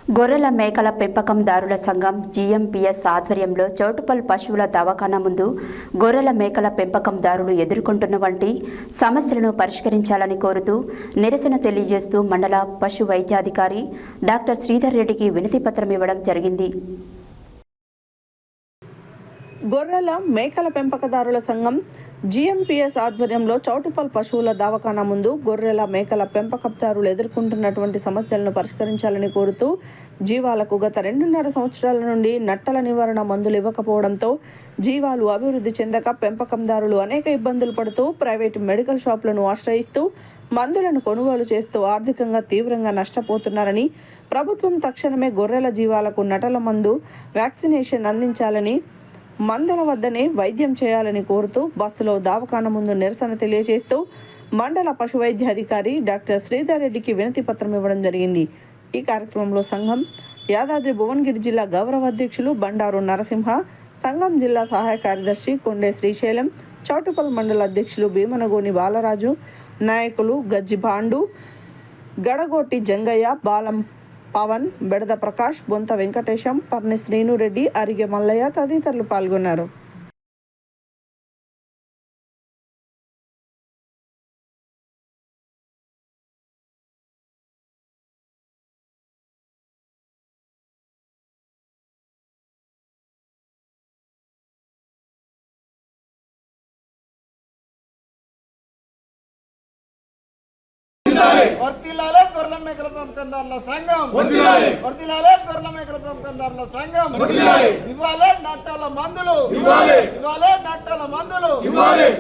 గొర్రెల మేకల పెంపకందారుల సంఘం జీఎంపీఎస్ ఆధ్వర్యంలో చౌటుపల్ పశువుల దవాఖానా ముందు గొర్రెల మేకల పెంపకందారులు ఎదుర్కొంటున్న వంటి సమస్యలను పరిష్కరించాలని కోరుతూ నిరసన తెలియజేస్తూ మండల పశు వైద్యాధికారి డాక్టర్ శ్రీధర్ రెడ్డికి వినతిపత్రం ఇవ్వడం జరిగింది. గొర్రెల మేకల పెంపకదారుల సంఘం జీఎంపీఎస్ ఆధ్వర్యంలో చౌటుపల్ పశువుల దవాఖానా ముందు గొర్రెల మేకల పెంపకదారులు ఎదుర్కొంటున్నటువంటి సమస్యలను పరిష్కరించాలని కోరుతూ జీవాలకు గత 2.5 సంవత్సరాల నుండి నట్టల నివారణ మందులు ఇవ్వకపోవడంతో జీవాలు అభివృద్ధి చెందక పెంపకందారులు అనేక ఇబ్బందులు పడుతూ ప్రైవేటు మెడికల్ షాపులను ఆశ్రయిస్తూ మందులను కొనుగోలు చేస్తూ ఆర్థికంగా తీవ్రంగా నష్టపోతున్నారని, ప్రభుత్వం తక్షణమే గొర్రెల జీవాలకు నటల మందు వ్యాక్సినేషన్ అందించాలని, మందల వద్దనే వైద్యం చేయాలని కోరుతూ బస్సులో దవాఖానా ముందు నిరసన తెలియజేస్తూ మండల పశు వైద్యాధికారి డాక్టర్ శ్రీధర్ రెడ్డికి వినతి పత్రం ఇవ్వడం జరిగింది. ఈ కార్యక్రమంలో సంఘం యాదాద్రి భువనగిరి జిల్లా గౌరవ అధ్యక్షులు బండారు నరసింహ, సంఘం జిల్లా సహాయ కార్యదర్శి కొండే శ్రీశైలం, చౌటుపల్ మండల అధ్యక్షులు భీమనగోని బాలరాజు, నాయకులు గజ్జి భాండు, గడగోటి జంగయ్య, బాలం పవన్, బెడద ప్రకాష్, బొంత వెంకటేశం, పర్ని శ్రీనురెడ్డి, అరిగే మల్లయ్య తదితరులు పాల్గొన్నారు. వర్తిల్లాలే గొర్రెల మేకల పెంపకందారుల సంఘం, వర్తిల్లాలే గొర్రెల మేకల పెంపకందారుల సంఘం, ఇవ్వాలే నట్టాల మందులు, ఇవ్వాలే నట్టాల మందులు,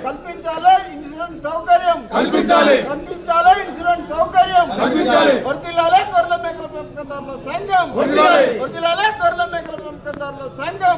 కల్పించాలే ఇన్సూరెన్స్ సౌకర్యం, కల్పించాలే ఇన్సూరెన్స్ సౌకర్యం, వర్తిల్లాలే గొర్రెల మేకల పెంపకందారుల సంఘం, వర్తిల్లాలే గొర్రెల మేకల పెంపకందారుల సంఘం.